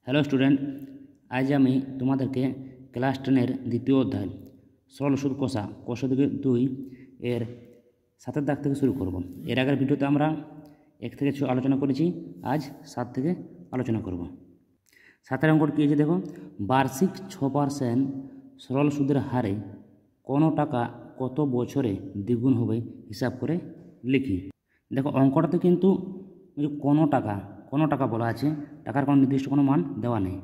Hello student, আজ আমি তোমাদেরকে ক্লাস 10-এর দ্বিতীয় অধ্যায় সরল সুদ কষা কষা দিকে 2 এর 7 দাগ থেকে শুরু করব। এর আগের ভিডিওতে আমরা 1 থেকে 6 আলোচনা করেছি, আজ 7 থেকে আলোচনা করব। 7-এর অঙ্কটি কী আছে দেখো, বার্ষিক 6% সরল সুদের হারে কোনো টাকা কত বছরে দ্বিগুণ হবে হিসাব করে লিখি। দেখো অঙ্কটাতে কিন্তু কোনো টাকা বলা আছে, টাকার কোনো নির্দিষ্ট কোনো মান দেওয়া নেই।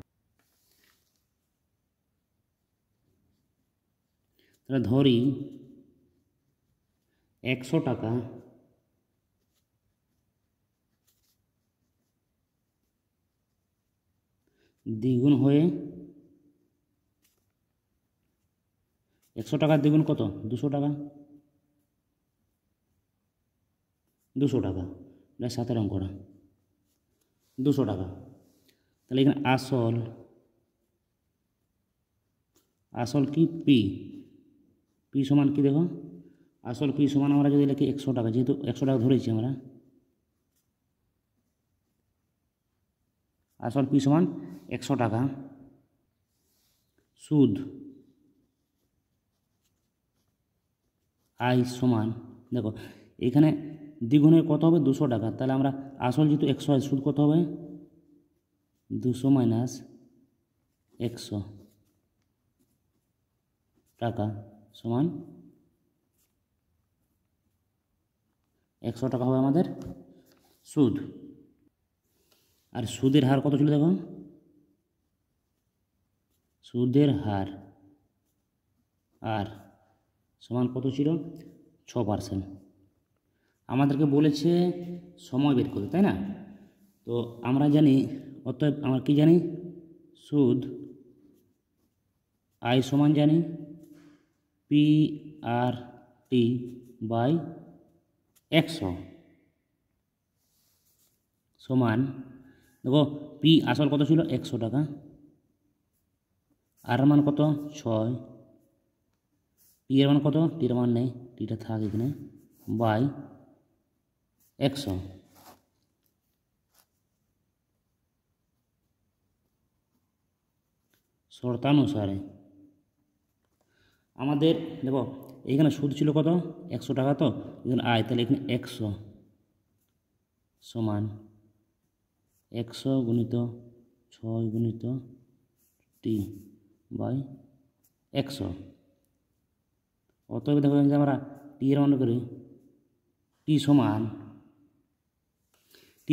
তাহলে ধরি 100 টাকা দ্বিগুণ হয়ে 100 টাকার দ্বিগুণ কত? 200 টাকা। 200 টাকা, এটা 7-এর অঙ্কটা 200 টাকা। তাহলে এখানে আসল কি পি সমান কি দেখো, আসল পি সমান আমরা যদি লিখি 100 টাকা, যেহেতু 100 টাকা ধরেছি আমরা, আসল পি সমান 100 টাকা, সুদ আই সমান, দেখো এখানে দ্বিগুণের কত হবে? 200 টাকা। তাহলে আমরা আসল যেহেতু 100 হয়, সুদ কত হবে? 200 মাইনাস 100 টাকা সমান 100 টাকা হবে আমাদের সুদ। আর সুদের হার কত ছিল দেখো, সুদের হার আর সমান কত ছিল? 6%। আমাদেরকে বলেছে সময় বের করতে, তাই না? তো আমরা জানি, অতএব আমরা কি জানি, সুদ আই সমান জানি পি আর টি বাই 100 সমান, দেখো পি আসল কত ছিল? 100 টাকা, আর মান কত? 6, পি এর মান কত? টির মান নেই, টিটা থাক এখানে, বাই 100। শর্তানুসারে আমাদের দেখো এইখানে সুদ ছিল কত? 100 টাকা, তো এখানে আয়, তাহলে এখানে 100 সমান 100 গুণিত 6 গুণিত টি বাই 100। অতএব দেখো যদি আমরা টি এর মান করি, টি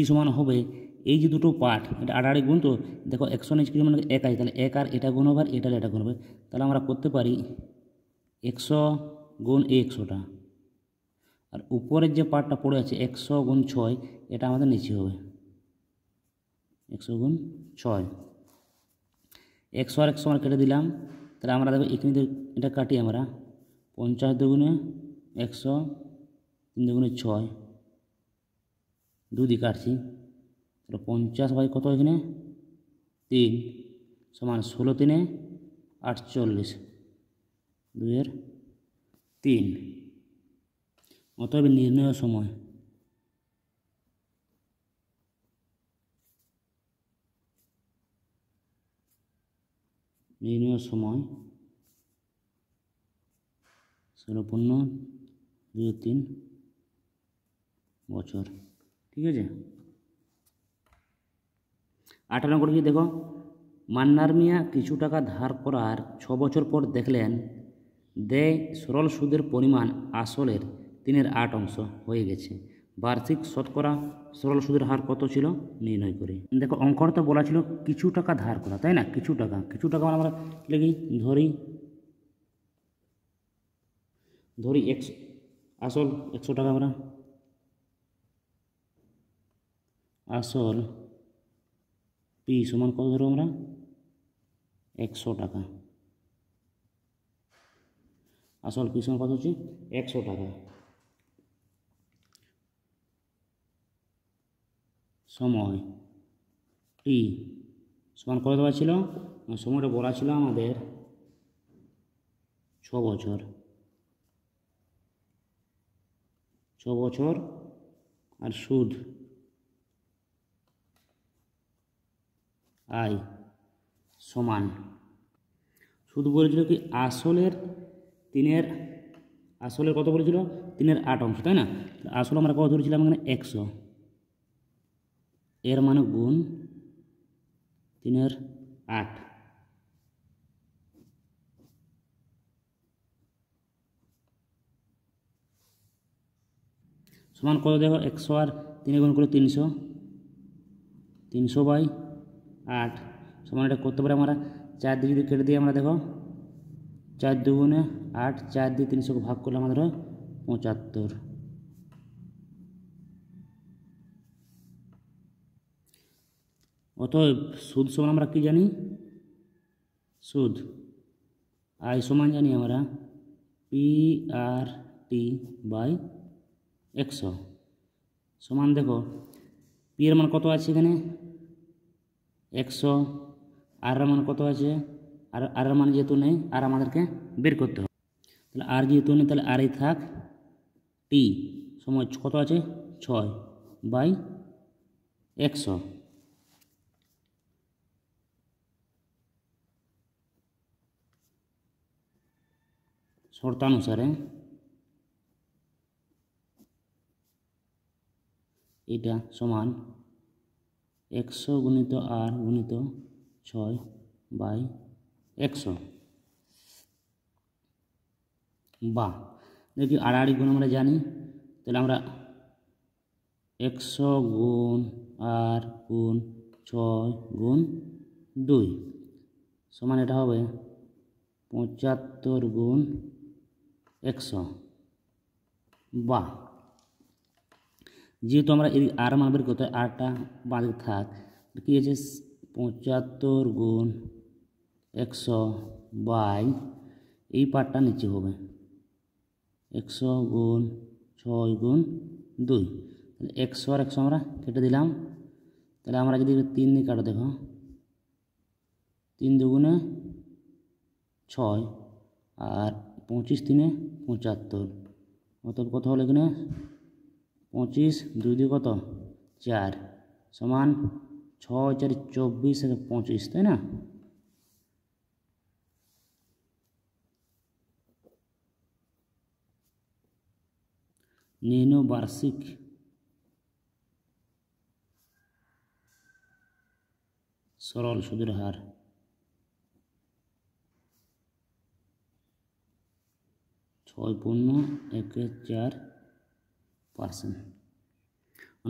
সমান হবে এই যে দুটো পার্ট, এটা আড়াআড়ি গুণ, তো দেখো 100 নিচে কিছু মানে 1 আছে, তাহলে 1 আর এটা গুণ হবে, আর এটা গুণ হবে। তাহলে আমরা করতে পারি 100 গুণ এই 100টা, আর উপরের যে পার্টটা পড়ে আছে 100 গুণ 6, এটা আমাদের নিচে হবে 100 গুণ 6। 100 আর 100 আমরা কেটে দিলাম, তাহলে আমরা দেখো এখানে এটা কাটি আমরা, 50 দুগুণে 100, 3 দুগুণে 6, 2 দিয়ে কাটছি, তাহলে 50 বাই কত এখানে 3 সমান 16 3 48, 2 এর 3। অতএব নির্ণয় সময় সময় 16.23 বছর। ঠিক আছে। 18 নম্বর কি দেখো, মান্নার মিয়া কিছু টাকা ধার করার 6 বছর পর দেখলেন দেয় সরল সুদের পরিমাণ আসলের 3/8 হয়ে গেছে। বার্ষিক শতকরা সরল সুদের হার কত ছিল নির্ণয় করে। দেখো অঙ্কটা বলা ছিল কিছু টাকা ধার করা, তাই না? কিছু টাকা মানে আমরা লিখি, ধরি আসল 100 টাকা, আমরা আসল পি সমান কত ধরো আমরা 100 টাকা, আসল পি সমান কত হচ্ছে 100 টাকা, সময় টি সমান কত দেওয়া ছিল? সময়টা বলা ছিল আমাদের 6 বছর, 6 বছর, আর সুদ আই সমান, শুধু বলেছিল কি আসলের কত বলেছিল 3/8 অংশ, তাই না? আসলে আমরা কত ধরেছিলাম এখানে 100, এর মানে গুণ 3/8 সমান কত দেখো 100 আর 3 গুণ করে 300/8 সমান এটা করতে পারি আমরা 4 দিয়ে যদি কেটে দিই আমরা দেখো 4 দুগুণে 8, 4 দিয়ে 300কে ভাগ করলে আমাদের হয় 75। অতএব সুদ সমান আমরা কি জানি, সুদ আই সমান জানি আমরা PRT/100 সমান দেখো পি এর মান কত আছে এখানে 100, আর এর মান কত আছে, আর এর মান যেহেতু নেই আর আমাদেরকে বের করতে হবে, তাহলে আর যেহেতু নেই তাহলে আরই থাক, টি সময় কত আছে 6/100 শর্তানুসারে এটা সমান 100 গুণিত আর গুণিত 6/100 বা দেখি আড়াআড়ি গুণ আমরা জানি, তাহলে আমরা 100 গুণ আর গুণ 6 গুণ 2 সমান এটা হবে 75 গুণ 100 বা যেহেতু আমরা এই আর মান বের করতে আরটা বাদে থাক, কি আছে 75 গুণ 100 বাই এই পার্টটা নিচে হবে 100 গুণ 6 গুণ 2, তাহলে 100 আর 100 আমরা কেটে দিলাম, তাহলে আমরা যদি 3 দিয়ে কাটো দেখো 3 দুগুণে 6 আর 25 3 75, অতএব কত হলো এখানে 25, 2 দিয়ে কত 4 সমান 6 4 24 আর 25, তাই না? নিম্ন বার্ষিক সরল সুদের হার, ছয় পূর্ণ 1.4%।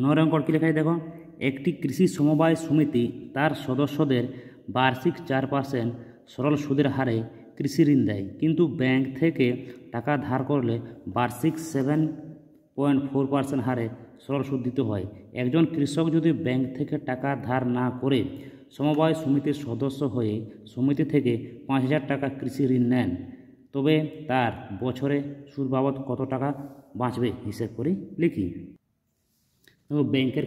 9 অঙ্ক কি লেখা আছে দেখো, একটি কৃষি সমবায় সমিতি তার সদস্যদের বার্ষিক 4% সরল সুদের হারে কৃষি ঋণ দেয়, কিন্তু ব্যাংক থেকে টাকা ধার করলে বার্ষিক 7.4% হারে সরল সুদ দিতে হয়। একজন কৃষক যদি ব্যাংক থেকে টাকা ধার না করে সমবায় সমিতির সদস্য হয়ে সমিতি থেকে 5,000 টাকা কৃষি ঋণ নেন, তবে তার বছরে সুদ বাবদ কত টাকা বাঁচবে হিসেব করে লিখি। দেখো ব্যাংকের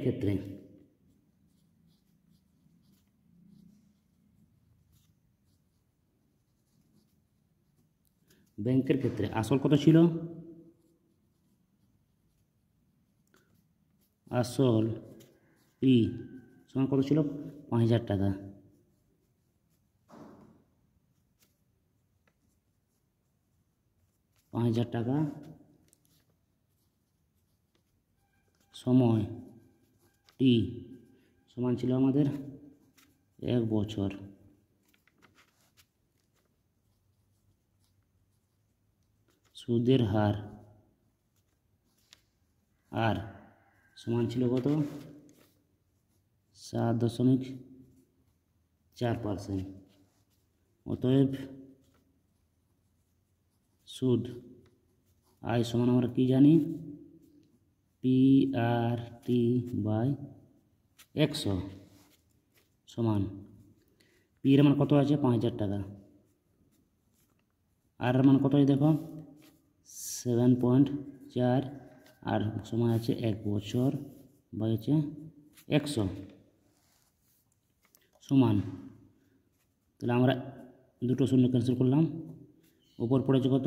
ক্ষেত্রে আসল কত ছিল, আসল পি সমান কত ছিল 5,000 টাকা, সময় টি সমান ছিল আমাদের 1 বছর, সুদের হার আর সমান ছিল কত 7.4%। অতএব সুদ আয় সমান আমরা কি জানি PRT/100 সমান পি এর মান কত আছে 5,000 টাকা, আর এর মান কত আছে দেখো 7.4 আর সময় আছে 1 বছর বাই হচ্ছে 100 সমান, তাহলে আমরা দুটো শূন্য ক্যান্সেল করলাম, উপর পড়েছে কত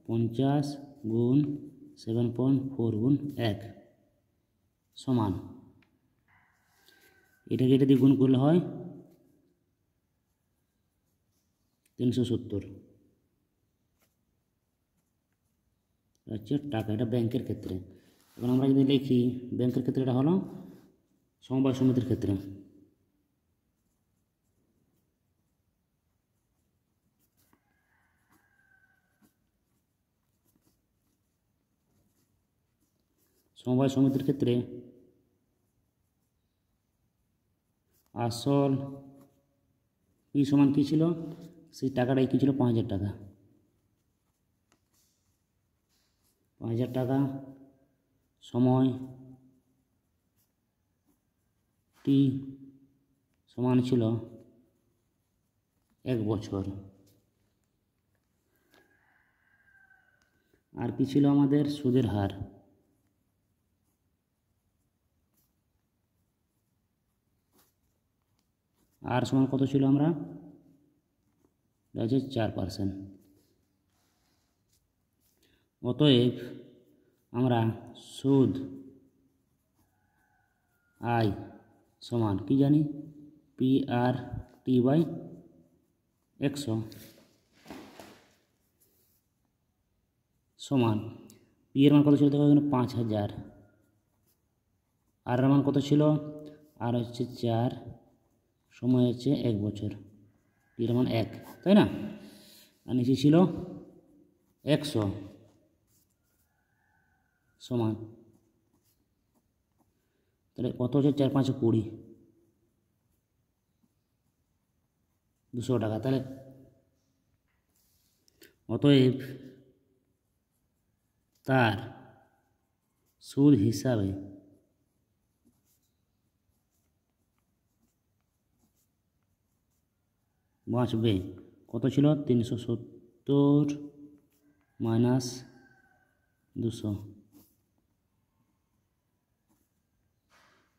50 গুণ 7.4 গুণ 1 সমান, এটাকে এটা দিয়ে গুণ করলে হয় 370 হচ্ছে টাকা। এটা ব্যাংকের ক্ষেত্রে। এখন আমরা যদি লিখি ব্যাংকের ক্ষেত্রে, এটা হলো সমবায় সমিতির ক্ষেত্রে। সমবায় সমিতির ক্ষেত্রে আসল পি সমান কী ছিল, সেই টাকাটাই কী ছিল, 5000 টাকা। 5000 টাকা সময় টি সমান ছিল 1 বছর। আর কি ছিল আমাদের সুদের হার, আর সমান কত ছিল, আমরা আছে 4%। অতএব আমরা সুদ আই সমান কি জানি, পি আর টি বাই 100 সমান পি এর মান কত ছিল, দেখো এখানে 5000, আর এর মান কত ছিল, আর হচ্ছে 4, সময় হচ্ছে 1 বছর, পি এর মান 1, তাই না। আর নিচে ছিল 100 সমান, তাহলে কত হচ্ছে, 4 5 20, 200 টাকা। তাহলে অতএব তার সুদ হিসাবে বাঁচবে কত ছিল, 370 মাইনাস 200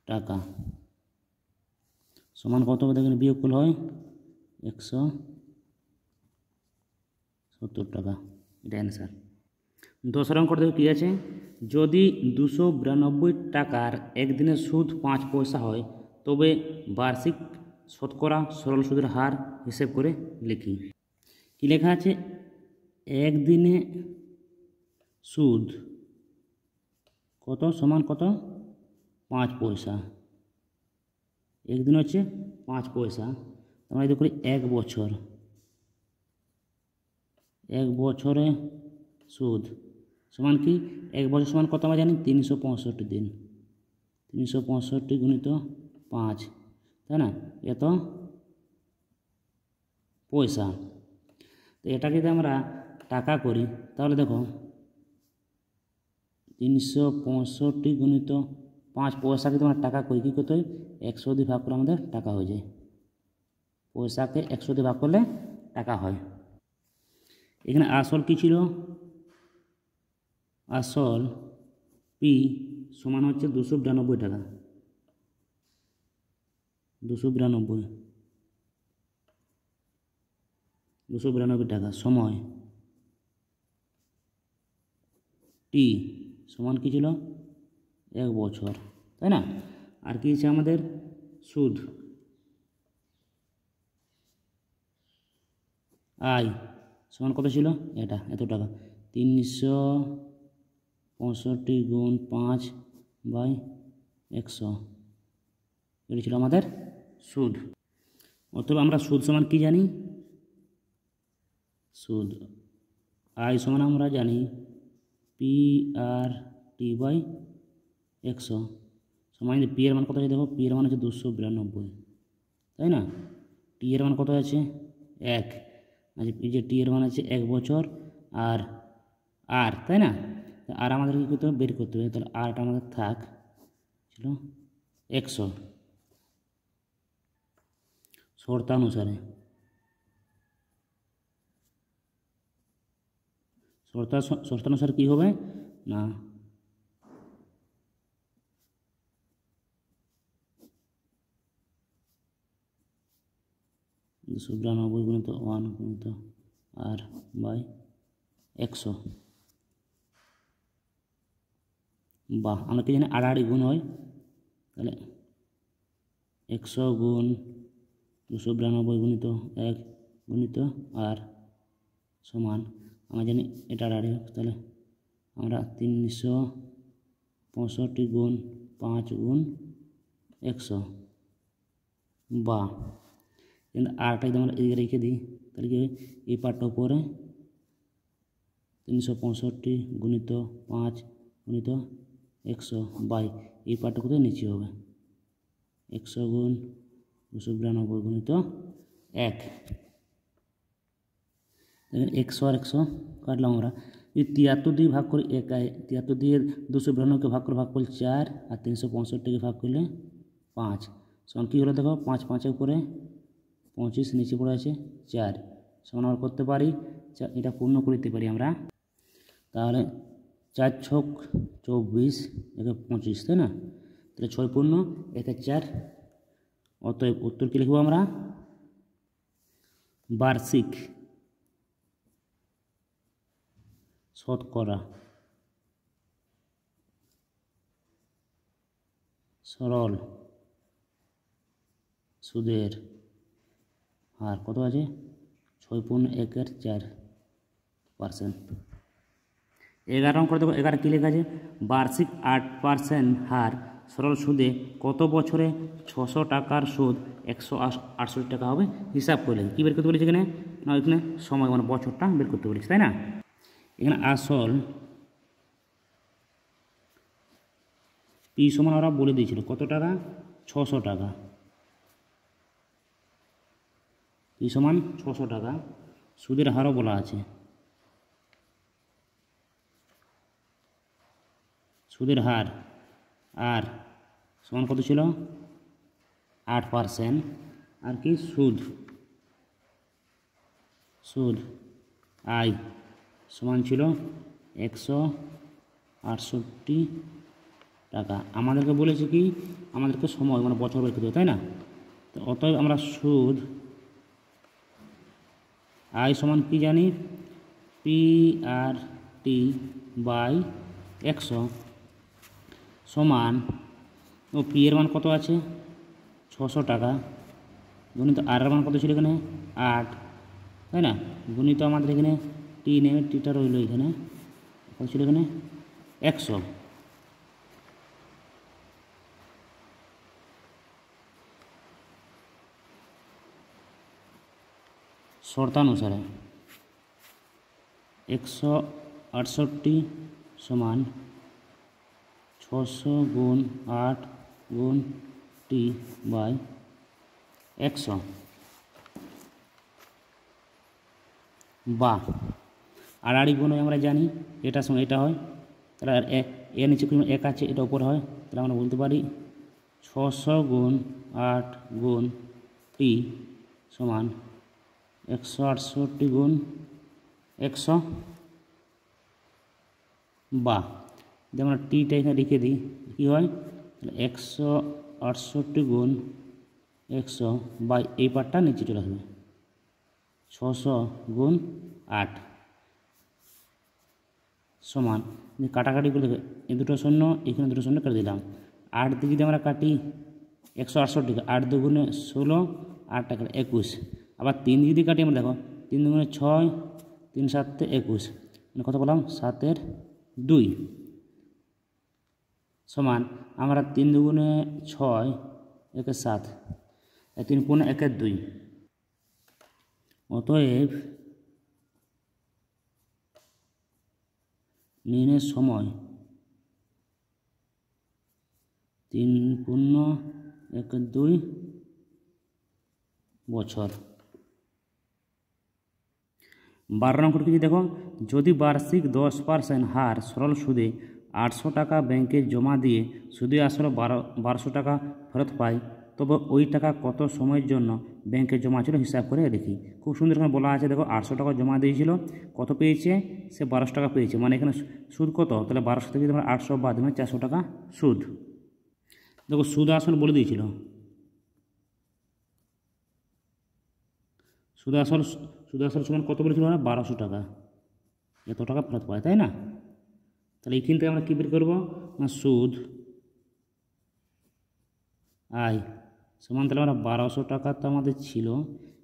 টাকা সমান কত হবে, দেখেন বিয়োগফল হয় 170 টাকা। এটা অ্যান্সার। 10 অঙ্ক দেখো কী আছে, যদি 292 টাকার একদিনের সুদ 5 পয়সা হয়, তবে বার্ষিক শতকরা সরল সুদের হার হিসেব করে লিখি। কি লেখা আছে, একদিনে সুদ কত সমান কত, 5 পয়সা। একদিন হচ্ছে 5 পয়সা, আমরা যদি করি 1 বছর, 1 বছরে সুদ সমান কি, 1 বছর সমান কত আমরা জানি, 365 দিন, 365 গুণিত 5, তাই না, এত পয়সা। তো এটা যদি আমরা টাকা করি, তাহলে দেখো 365 গুণিত 5 পয়সাকে যদি আমরা টাকা করি, কী করতে হয়, 100 দিয়ে ভাগ করে আমাদের টাকা হয়ে যায়। পয়সাকে 100 দিয়ে ভাগ করলে টাকা হয়। এখানে আসল কী ছিল, আসল পি সমান হচ্ছে 292 টাকা, 292 টাকা, সময় টি সমান কী ছিল, 1 বছর, তাই না। আর কি আছে আমাদের সুদ, আই সমান কত ছিল, এটা এত টাকা, 365 গুণ 5 বাই 100, এটি ছিল আমাদের সুদ। অথবা আমরা সুদ সমান কি জানি, সুদ আই সমান আমরা জানি পি আর টি বাই 100 সমান, পি এর মান কত আছে, দেখো পি এর মান হচ্ছে 292, তাই না। টি এর মান কত আছে, 1, আচ্ছা এই যে টি এর মান আছে 1 বছর, আর আর তাই না, আর আমাদের কী করতে হবে, বের করতে হবে। তাহলে আরটা আমাদের থাক ছিল 100 শর্তানুসারে, শর্তানুসারে কী হবে না, 292 গুণিত 1 গুণিত আর বাই 100, বা আমরা কি জানি আড়াআড়ি গুণ হয়, তাহলে 100 গুণ 292 গুণিত 1 গুণিত আর সমান আমরা জানি এটা আড়াআড়ি, তাহলে আমরা 365 গুণ 5 গুণ 100 বা কিন্তু আরটা যদি আমরা এদিকে রেখে দিই তাহলে কি এই পার্টটা উপরে 365 গুণিত 5 গুণিত 100 বাই এই পার্টটা কোথায় নিচে হবে 100 গুণ 292 গুণিত 1। দেখেন 100 আর 100 কাটলাম আমরা, যদি 73 দিয়ে ভাগ করি 1, 73 দিয়ে 292কে ভাগ করে ভাগ করলে 4 আর 365কে ভাগ করলে 5 সমান কী হলো দেখো 5 5-এর উপরে 25 নিচে পড়ে আছে 4 সমান আমরা করতে পারি এটা পূর্ণ করে দিতে পারি আমরা, তাহলে 4 ছক 24 একে 25 তাই না, তাহলে 6 পূর্ণ একে 4। অতএব উত্তর কী লিখব আমরা বার্ষিক শতকরা সরল সুদের হার কত আছে 6.14%। 11 করে দেখো 11 কী লেখা আছে বার্ষিক 8% হার সরল সুদে কত বছরে 600 টাকার সুদ 168 টাকা হবে হিসাব করলে কী বের করতে বলেছে এখানে না এখানে সময় মানে বছরটা বের করতে বলেছে তাই না। এখানে আসল পি সমান ওরা বলে দিয়েছিল কত টাকা 600 টাকা, পি সমান 600 টাকা, সুদের হারও বলা আছে, সুদের হার আর সমান কত ছিল 8% আর কি সুদ আই সমান ছিল 168 টাকা। আমাদেরকে বলেছে কি আমাদেরকে সময় মানে বছর বের করতে হবে তাই না, তো অতএব আমরা সুদ আই সমান কি জানি PRT/100 সমান ও পি এর মান কত আছে 600 টাকা গুণিত আর এর মান কত ছিল এখানে 8 তাই না, গুণিত আমাদের এখানে টিটা রইল এখানে কত ছিল এখানে 100। শর্তানুসারে 168 সমান 600 গুণ 8 গুণ T/100 বা আড়াআড়ি গুণ আমরা জানি এটার সঙ্গে এটা হয়, তাহলে এর নিচে কোনো 1 আছে এটা উপরে হয়, তাহলে আমরা বলতে পারি 600 গুণ 8 গুণ T সমান 168 গুণ 100 বা যদি আমরা টিটা এখানে রেখে দিই কী হয় তাহলে 168 গুণ 100 বা এই পার্টটা নিচে চলে আসবে 600 গুণ 8 সমান কাটাকাটি করে এই দুটো শূন্য এখানে দুটো শূন্য কেটে দিলাম 8 দিয়ে যদি আমরা কাটি 168 8 দুগুণে 16 8 টাকা 21 আবার 3 যদি কাটি আমরা দেখো 3 দুগুণে 6 3 7 21 মানে কত বললাম 7/2 সমান আমরা 3 দুগুণে 6 1 7 3 পূর্ণ 1/2 অতএব নির্ণয়ের সময় 3 পূর্ণ 1/2 বছর। 12 নম্বর কিছু দেখো যদি বার্ষিক 10% হার সরল সুদে 800 টাকা ব্যাংকে জমা দিয়ে সুদে আসলে 1200 টাকা ফেরত পায় তবে ওই টাকা কত সময়ের জন্য ব্যাংকে জমা ছিল হিসাব করে দেখি। খুব সুন্দর এখানে বলা আছে দেখো 800 টাকা জমা দিয়েছিল কত পেয়েছে সে 1200 টাকা পেয়েছে, মানে এখানে সুদ কত তাহলে 1200 থেকে আমরা 800 বাদ দিলে 400 টাকা সুদ। দেখো সুদ আসল বলে দিয়েছিল সুদ আসল সমান কত বলেছিল না 1200 টাকা, এত টাকা ফেরত পায় তাই না। তাহলে এইখান থেকে আমরা কী বের করবো না সুদ আয় সমান তাহলে আমরা 1200 টাকা তো আমাদের ছিল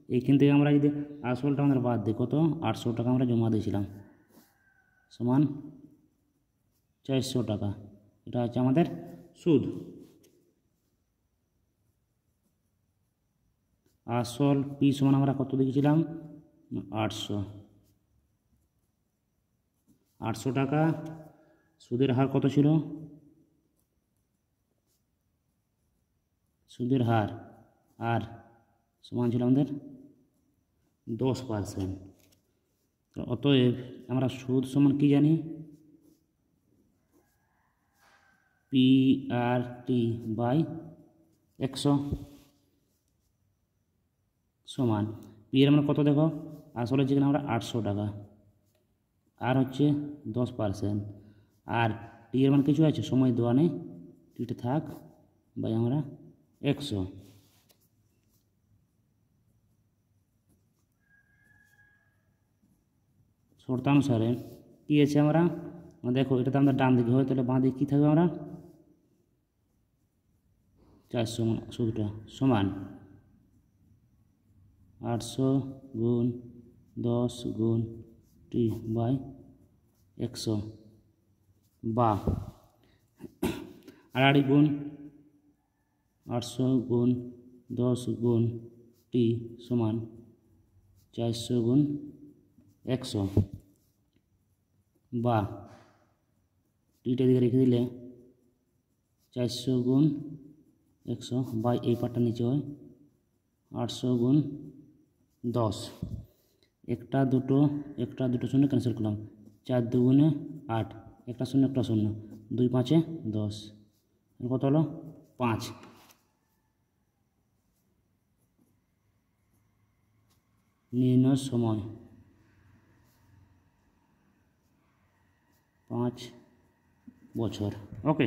এইখান থেকে আমরা যদি আসলটা আমাদের বাদ দিই, কত 800 টাকা আমরা জমা দিয়েছিলাম, সমান 400 টাকা। এটা হচ্ছে আমাদের সুদ। আসল পি সমান আমরা কত দিয়েছিলাম, 800 টাকা। সুদের হার কত ছিল, সুদের হার আর সমান ছিল আমাদের 10%। অতএব আমরা সুদ সমান কি জানি, পি আর টি বাই 100 সমান পি এর আমরা কত, দেখো আসলে যেখানে আমরা 800 টাকা, আর হচ্ছে 10%, আর টি এর মান কিছু আছে, সময় দেওয়া নেই, টিটা থাক বাই আমরা 100। শর্তানুসারে কী আছে আমরা দেখো, এটা তো আমরা ডান দিকে হয়, তাহলে বাঁ দিকে কী থাকবে, আমরা 400 সুদটা সমান 800 গুণ 10 গুণ টি বাই 100, বা আড়াআড়ি গুণ 800 গুণ 10 গুণ টি সমান 400 গুণ 100, বা টিটা দিকে রেখে দিলে 400 গুণ 100 বাই এই পার্টটা নিচে হয় 800 গুণ 10, একটা দুটো শূন্য ক্যান্সেল করলাম, 4 দুগুণে 8, একটা শূন্য 2 5 10, কত হলো 5। নির্ণয় সময় 5 বছর। ওকে।